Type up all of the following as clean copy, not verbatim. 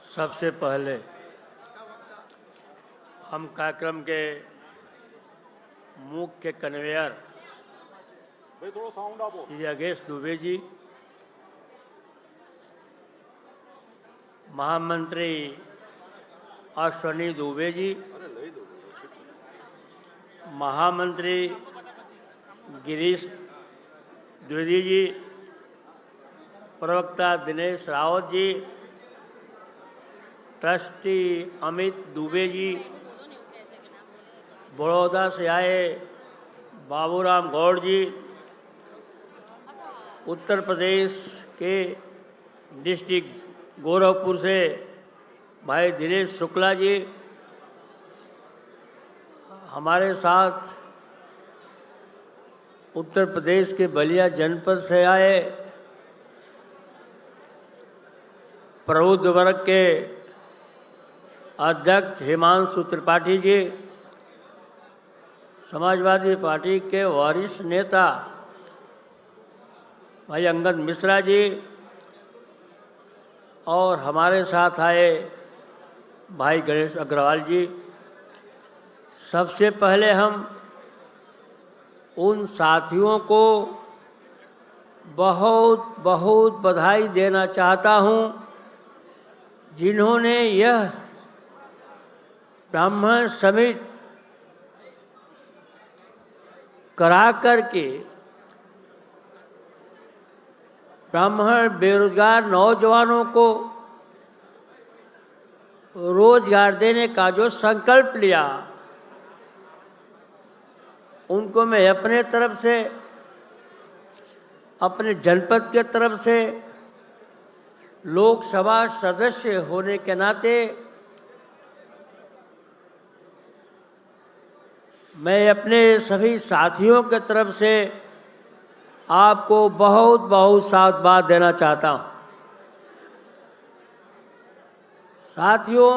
सबसे पहले हम कार्यक्रम के मुख्य कन्वेयर श्री योगेश दुबे जी, महामंत्री अश्वनी दुबे जी, महामंत्री गिरीश द्विवेदी जी, प्रवक्ता दिनेश रावत जी, ट्रस्टी अमित दुबे जी, बड़ौदा से आए बाबूराम गौड़ जी, उत्तर प्रदेश के डिस्ट्रिक्ट गोरखपुर से भाई दिनेश शुक्ला जी, हमारे साथ उत्तर प्रदेश के बलिया जनपद से आए प्रबुद्ध वर्ग के अध्यक्ष हिमांशु त्रिपाठी जी, समाजवादी पार्टी के वरिष्ठ नेता भाई अंगद मिश्रा जी, और हमारे साथ आए भाई गणेश अग्रवाल जी। सबसे पहले हम उन साथियों को बहुत बहुत बधाई देना चाहता हूं जिन्होंने यह ब्राह्मण समिट करा करके ब्राह्मण बेरोजगार नौजवानों को रोजगार देने का जो संकल्प लिया, उनको मैं अपने तरफ से, अपने जनपद के तरफ से, लोकसभा सदस्य होने के नाते मैं अपने सभी साथियों के तरफ से आपको बहुत बहुत साधुवाद देना चाहता हूं। साथियों,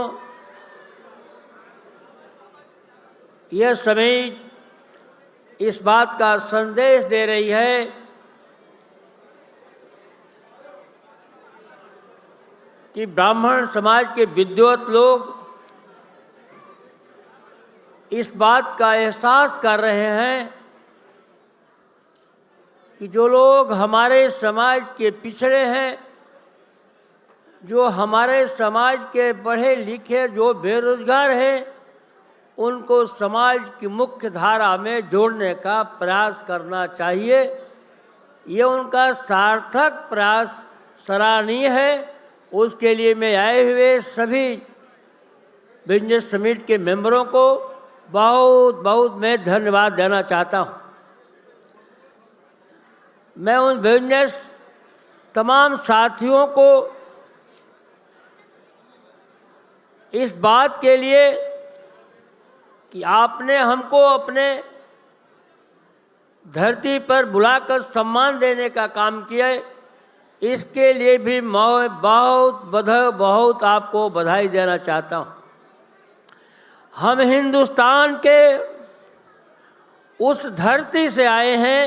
यह समिट इस बात का संदेश दे रही है कि ब्राह्मण समाज के विद्वत लोग इस बात का एहसास कर रहे हैं कि जो लोग हमारे समाज के पिछड़े हैं, जो हमारे समाज के पढ़े लिखे जो बेरोजगार हैं, उनको समाज की मुख्य धारा में जोड़ने का प्रयास करना चाहिए। ये उनका सार्थक प्रयास सराहनीय है। उसके लिए मैं आए हुए सभी बिजनेस समिट के मेंबरों को बहुत बहुत मैं धन्यवाद देना चाहता हूं। मैं उन बिजनेस तमाम साथियों को इस बात के लिए कि आपने हमको अपने धरती पर बुलाकर सम्मान देने का काम किया है, इसके लिए भी मैं बहुत आपको बधाई देना चाहता हूं। हम हिंदुस्तान के उस धरती से आए हैं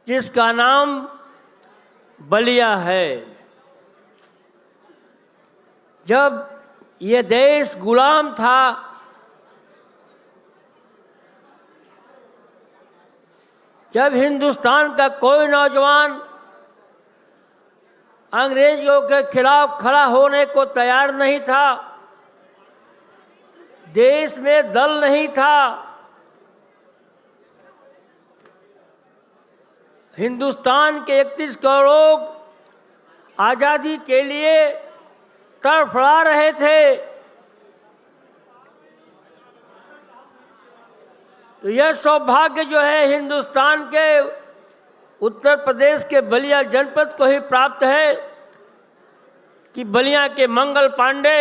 जिसका नाम बलिया है। जब ये देश गुलाम था, जब हिंदुस्तान का कोई नौजवान अंग्रेजों के खिलाफ खड़ा होने को तैयार नहीं था, देश में दल नहीं था, हिंदुस्तान के 31 करोड़ लोग आजादी के लिए तड़फड़ा रहे थे, तो यह सौभाग्य जो है हिंदुस्तान के उत्तर प्रदेश के बलिया जनपद को ही प्राप्त है कि बलिया के मंगल पांडे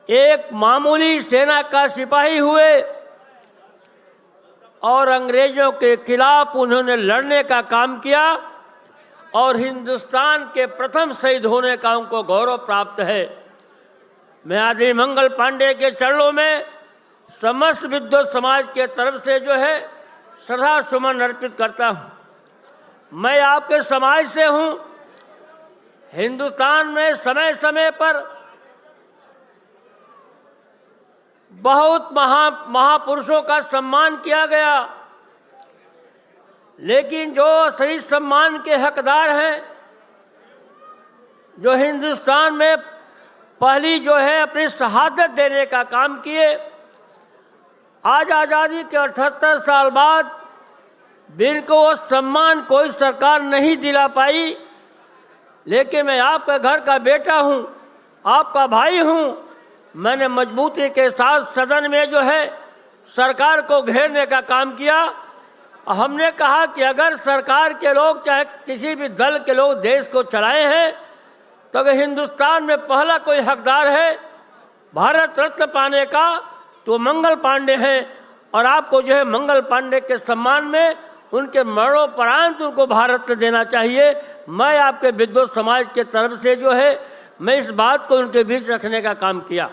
एक मामूली सेना का सिपाही हुए और अंग्रेजों के खिलाफ उन्होंने लड़ने का काम किया और हिंदुस्तान के प्रथम शहीद होने का उनको गौरव प्राप्त है। मैं आदि मंगल पांडे के चरणों में समस्त विद्वत समाज के तरफ से जो है श्रद्धा सुमन अर्पित करता हूं। मैं आपके समाज से हूं। हिंदुस्तान में समय समय पर बहुत महापुरुषों का सम्मान किया गया, लेकिन जो असली सम्मान के हकदार हैं, जो हिंदुस्तान में पहली जो है अपनी शहादत देने का काम किए, आज आज़ादी के 78 साल बाद जिनको वो सम्मान कोई सरकार नहीं दिला पाई, लेकिन मैं आपके घर का बेटा हूं, आपका भाई हूं। मैंने मजबूती के साथ सदन में जो है सरकार को घेरने का काम किया। हमने कहा कि अगर सरकार के लोग चाहे किसी भी दल के लोग देश को चलाए हैं, तो अगर हिंदुस्तान में पहला कोई हकदार है भारत रत्न पाने का तो मंगल पांडे हैं। और आपको जो है मंगल पांडे के सम्मान में उनके मरणोपरांत उनको भारत रत्न देना चाहिए। मैं आपके विद्वत समाज के तरफ से जो है मैं इस बात को उनके बीच रखने का काम किया।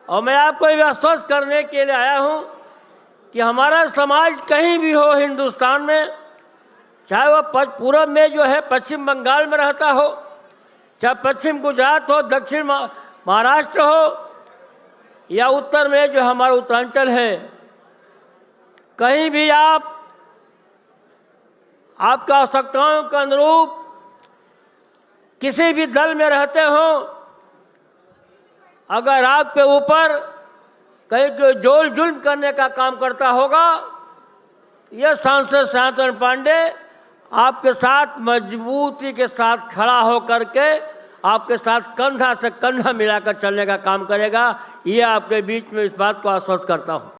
और मैं आपको ये आश्वस्त करने के लिए आया हूं कि हमारा समाज कहीं भी हो हिंदुस्तान में, चाहे वह पूरब में जो है पश्चिम बंगाल में रहता हो, चाहे पश्चिम गुजरात हो, दक्षिण महाराष्ट्र हो, या उत्तर में जो हमारा उत्तरांचल है, कहीं भी आपका आवश्यकताओं के अनुरूप किसी भी दल में रहते हो, अगर आपके ऊपर कहीं कोई जोल जुल्म करने का काम करता होगा, यह सांसद सनातन पांडे आपके साथ मजबूती के साथ खड़ा होकर के आपके साथ कंधा से कंधा मिलाकर चलने का काम करेगा। ये आपके बीच में इस बात को आश्वस्त करता हूं।